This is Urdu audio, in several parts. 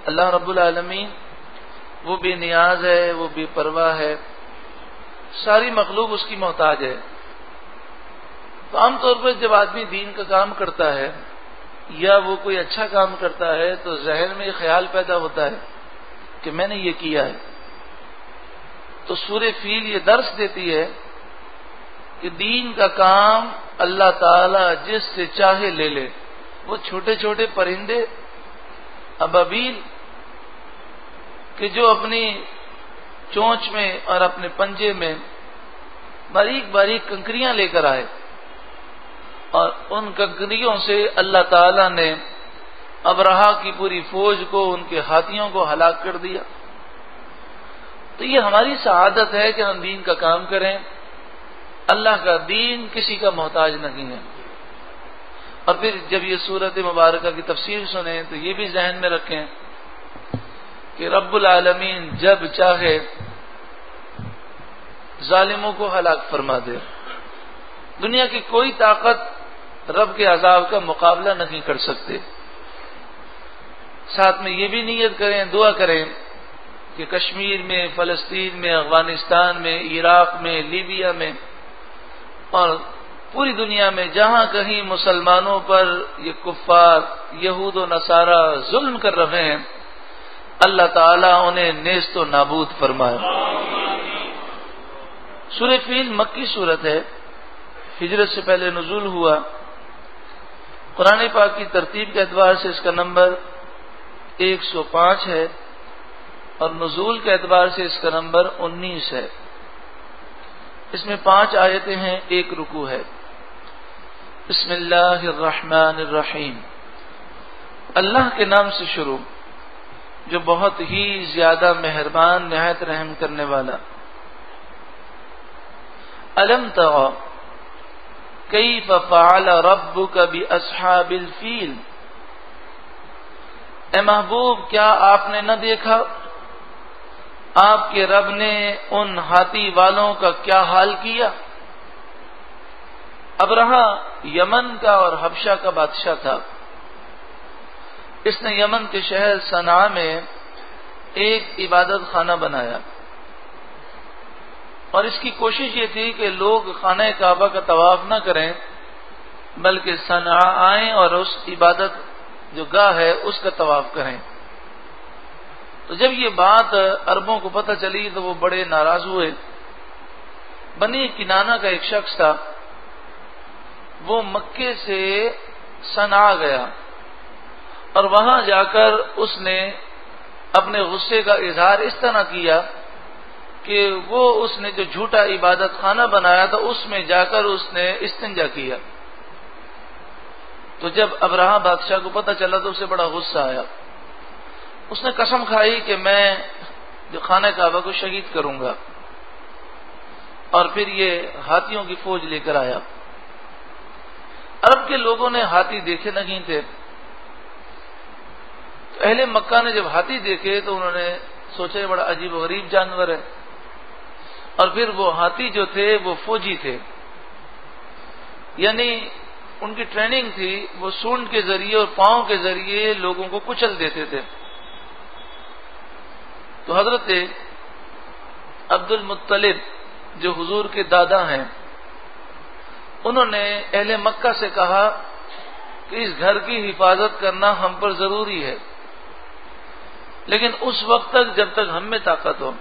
اللہ رب العالمین وہ بے نیاز ہے، وہ بے پرواہ ہے، ساری مخلوق اس کی محتاج ہے۔ تو عام طور پر جب آدمی دین کا کام کرتا ہے یا وہ کوئی اچھا کام کرتا ہے تو ذہن میں خیال پیدا ہوتا ہے کہ میں نے یہ کیا ہے۔ تو سورہ فیل یہ درس دیتی ہے کہ دین کا کام اللہ تعالی جس سے چاہے لے لے۔ وہ چھوٹے چھوٹے پرندے ابابیل کہ جو اپنی چونچ میں اور اپنے پنجے میں باریک باریک کنکریاں لے کر آئے، اور ان کنکریوں سے اللہ تعالی نے ابرہا کی پوری فوج کو، ان کے ہاتھیوں کو ہلاک کر دیا۔ تو یہ ہماری سعادت ہے کہ ہم دین کا کام کریں۔ اللہ کا دین کسی کا محتاج نہیں ہے۔ اور پھر جب یہ سورت مبارکہ کی تفسیر سنیں تو یہ بھی ذہن میں رکھیں کہ رب العالمین جب چاہے ظالموں کو ہلاک فرما دے۔ دنیا کی کوئی طاقت رب کے عذاب کا مقابلہ نہیں کر سکتے۔ ساتھ میں یہ بھی نیت کریں، دعا کریں کہ کشمیر میں، فلسطین میں، افغانستان میں، عراق میں، لیبیا میں اور پوری دنیا میں جہاں کہیں مسلمانوں پر یہ کفار یہود و نصارہ ظلم کر رہے ہیں، اللہ تعالیٰ انہیں نیست و نابود فرمائے۔ سورہ فیل مکی سورت ہے، ہجرت سے پہلے نزول ہوا۔ قرآن پاک کی ترتیب کے اعتبار سے اس کا نمبر 105 ہے اور نزول کے اعتبار سے اس کا نمبر 19 ہے۔ اس میں 5 آیتیں ہیں، 1 رکوع ہے۔ بسم اللہ الرحمن الرحیم، اللہ کے نام سے شروع جو بہت ہی زیادہ مہربان نہایت رحم کرنے والا۔ الم تر کیف فعل ربک باصحاب الفیل، اے محبوب کیا آپ نے نہ دیکھا آپ کے رب نے ان ہاتھی والوں کا کیا حال کیا۔ ابرہا یمن کا اور حبشہ کا بادشاہ تھا۔ اس نے یمن کے شہر صنعاء میں ایک عبادت خانہ بنایا، اور اس کی کوشش یہ تھی کہ لوگ خانہ کعبہ کا طواف نہ کریں بلکہ صنعاء آئیں اور اس عبادت جو گاہ ہے اس کا طواف کریں۔ تو جب یہ بات عربوں کو پتہ چلی تو وہ بڑے ناراض ہوئے۔ بنی کنانہ کا ایک شخص تھا، وہ مکے سے صنعاء گیا اور وہاں جا کر اس نے اپنے غصے کا اظہار اس طرح کیا کہ وہ اس نے جو جھوٹا عبادت خانہ بنایا تھا اس میں جا کر اس نے استنجا کیا۔ تو جب ابرہا بادشاہ کو پتہ چلا تو اسے بڑا غصہ آیا۔ اس نے قسم کھائی کہ میں جو خانہ کعبہ کو شہید کروں گا، اور پھر یہ ہاتھیوں کی فوج لے کر آیا۔ عرب کے لوگوں نے ہاتھی دیکھے نہیں تھے، تو اہل مکہ نے جب ہاتھی دیکھے تو انہوں نے سوچا یہ بڑا عجیب و غریب جانور ہے، اور پھر وہ ہاتھی جو تھے وہ فوجی تھے، یعنی ان کی ٹریننگ تھی، وہ سونڈ کے ذریعے اور پاؤں کے ذریعے لوگوں کو کچل دیتے تھے۔ تو حضرت عبد المطلب جو حضور کے دادا ہیں، انہوں نے اہل مکہ سے کہا کہ اس گھر کی حفاظت کرنا ہم پر ضروری ہے، لیکن اس وقت تک جب تک ہم میں طاقت ہو۔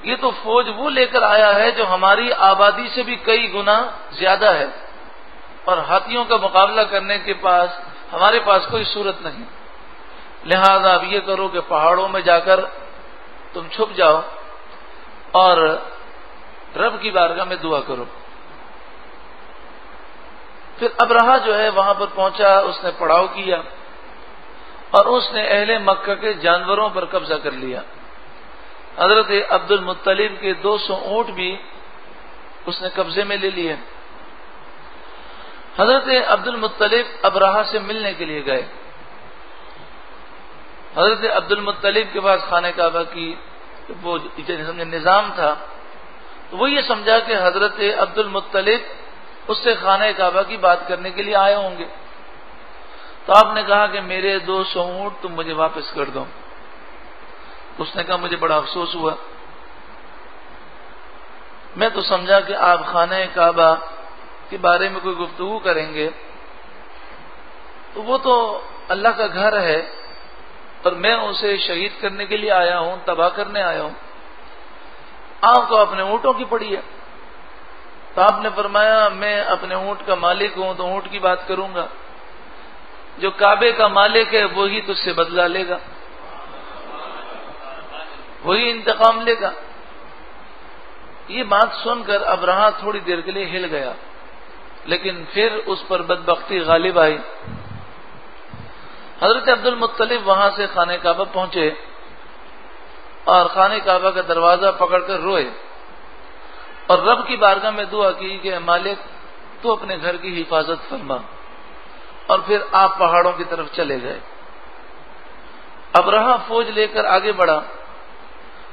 یہ تو فوج وہ لے کر آیا ہے جو ہماری آبادی سے بھی کئی گنا زیادہ ہے، اور ہاتھیوں کا مقابلہ کرنے کے پاس ہمارے پاس کوئی صورت نہیں۔ لہذا اب یہ کرو کہ پہاڑوں میں جا کر تم چھپ جاؤ اور رب کی بارگاہ میں دعا کرو۔ پھر ابرہا جو ہے وہاں پر پہنچا، اس نے پڑاؤ کیا اور اس نے اہل مکہ کے جانوروں پر قبضہ کر لیا۔ حضرت عبد المطلب کے 200 اونٹ بھی اس نے قبضے میں لے لیے۔ حضرت عبد المطلب ابرہا سے ملنے کے لیے گئے۔ حضرت عبد المطلب کے پاس خانہ کعبہ کی وہ نظام تھا، تو وہ یہ سمجھا کہ حضرت عبد المطلب اس سے خانہ کعبہ کی بات کرنے کے لیے آئے ہوں گے۔ تو آپ نے کہا کہ میرے 200 اونٹ تم مجھے واپس کر دو. اس نے کہا مجھے بڑا افسوس ہوا، میں تو سمجھا کہ آپ خانہ کعبہ کے بارے میں کوئی گفتگو کریں گے، تو وہ تو اللہ کا گھر ہے اور میں اسے شہید کرنے کے لیے آیا ہوں، تباہ کرنے آیا ہوں. آپ کو اپنے اونٹوں کی پڑی ہے. تو آپ نے فرمایا میں اپنے اونٹ کا مالک ہوں تو اونٹ کی بات کروں گا، جو کعبے کا مالک ہے وہی تجھ سے بدلہ لے گا، وہی انتقام لے گا. یہ بات سن کر ابرہہ تھوڑی دیر کے لیے ہل گیا، لیکن پھر اس پر بدبختی غالب آئی. حضرت عبد المطلب وہاں سے خانہ کعبہ پہنچے اور خانہ کعبہ کا دروازہ پکڑ کر روئے اور رب کی بارگاہ میں دعا کی کہ مالک تو اپنے گھر کی حفاظت فرما. اور پھر آپ پہاڑوں کی طرف چلے گئے. ابرہہ فوج لے کر آگے بڑھا،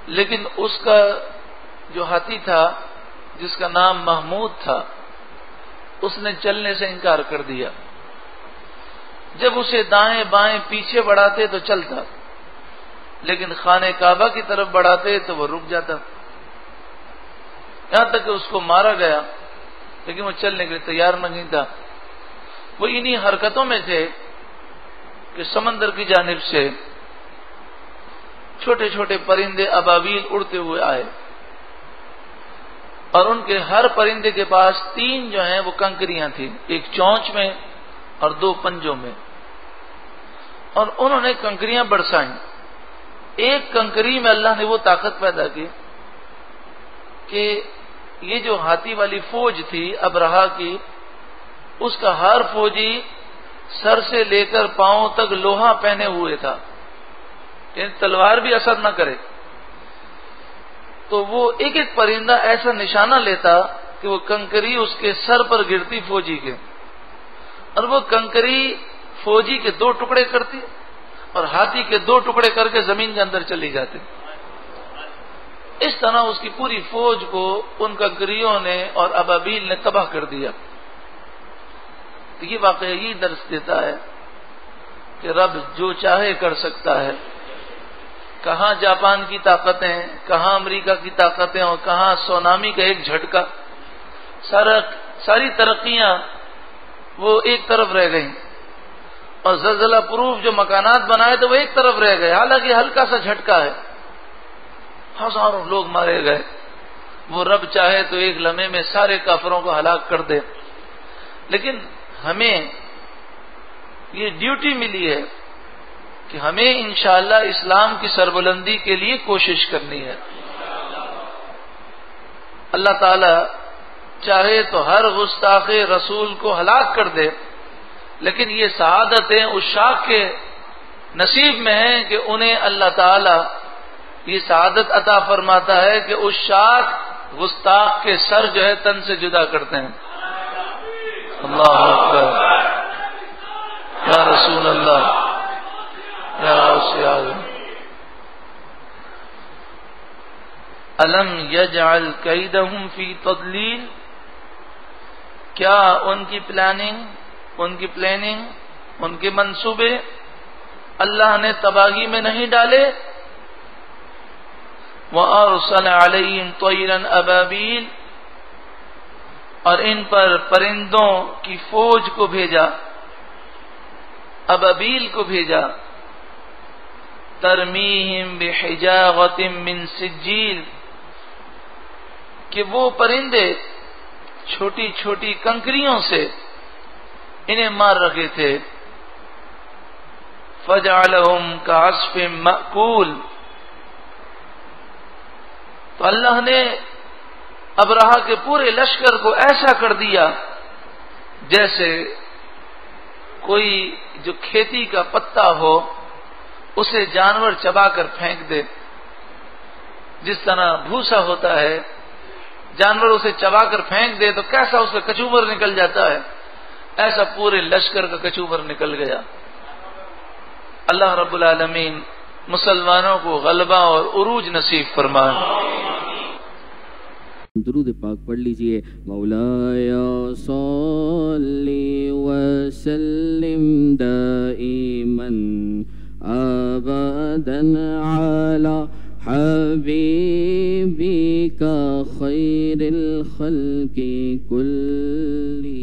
لیکن اس کا جو ہاتھی تھا جس کا نام محمود تھا اس نے چلنے سے انکار کر دیا. جب اسے دائیں بائیں پیچھے بڑھاتے تو چلتا، لیکن خانہ کعبہ کی طرف بڑھاتے تو وہ رک جاتا. یہاں تک کہ اس کو مارا گیا، لیکن وہ چلنے کے لیے تیار نہیں تھا. وہ انہی حرکتوں میں تھے کہ سمندر کی جانب سے چھوٹے چھوٹے پرندے ابابیل اڑتے ہوئے آئے اور ان کے ہر پرندے کے پاس 3 جو ہیں وہ کنکریاں تھیں، ایک چونچ میں اور 2 پنجوں میں، اور انہوں نے کنکریاں برسائیں. ایک کنکری میں اللہ نے وہ طاقت پیدا کی کہ یہ جو ہاتھی والی فوج تھی ابرہہ کی، اس کا ہر فوجی سر سے لے کر پاؤں تک لوہا پہنے ہوئے تھا، یعنی تلوار بھی اثر نہ کرے. تو وہ ایک ایک پرندہ ایسا نشانہ لیتا کہ وہ کنکری اس کے سر پر گرتی فوجی کے، اور وہ کنکری فوجی کے 2 ٹکڑے کرتی اور ہاتھی کے 2 ٹکڑے کر کے زمین کے اندر چلی جاتی. اس طرح اس کی پوری فوج کو ان کنکریوں نے اور ابابیل نے تباہ کر دیا. تو یہ واقعہ یہی درس دیتا ہے کہ رب جو چاہے کر سکتا ہے. کہاں جاپان کی طاقتیں، کہاں امریکہ کی طاقتیں اور کہاں سونامی کا ایک جھٹکا، ساری ترقیاں وہ ایک طرف رہ گئیں، اور زلزلہ پروف جو مکانات بنائے تو وہ ایک طرف رہ گئے. حالانکہ ہلکا سا جھٹکا ہے، ہزاروں لوگ مارے گئے. وہ رب چاہے تو ایک لمحے میں سارے کافروں کو ہلاک کر دے. لیکن ہمیں یہ ڈیوٹی ملی ہے کہ ہمیں انشاءاللہ اسلام کی سربلندی کے لیے کوشش کرنی ہے. اللہ تعالی چاہے تو ہر گستاخ رسول کو ہلاک کر دے، لیکن یہ سعادتیں اس شاخ کے نصیب میں ہیں کہ انہیں اللہ تعالی یہ سعادت عطا فرماتا ہے کہ اس شاخ گستاخ کے سر جو ہے تن سے جدا کرتے ہیں. اللہ اکبر، یا رسول اللہ، یا غوث اعظم. الم یجعل کیدہم فی تضلیل، کیا ان کی پلاننگ، ان کے منصوبے اللہ نے تباہی میں نہیں ڈالے. وَأَرْسَلَ عَلَيْهِمْ طَيْرًا أَبَابِيلَ، اور ان پر پرندوں کی فوج کو بھیجا، ابابیل کو بھیجا. ترمیہم بحجارۃ من سجیل، کہ وہ پرندے چھوٹی چھوٹی کنکریوں سے انہیں مار رکھے تھے. فجعلہم کعصف مأکول، تو اللہ نے ابرہہ کے پورے لشکر کو ایسا کر دیا جیسے کوئی جو کھیتی کا پتا ہو اسے جانور چبا کر پھینک دے. جس طرح بھوسا ہوتا ہے، جانور اسے چبا کر پھینک دے تو کیسا اس کا کچوبر نکل جاتا ہے، ایسا پورے لشکر کا کچوبر نکل گیا. اللہ رب العالمین مسلمانوں کو غلبہ اور عروج نصیب فرمائے. درود پاک پڑھ لیجئے. مولایا صلی وسلم دائما ابدا علی حبیبک خیر الخلق کلہم.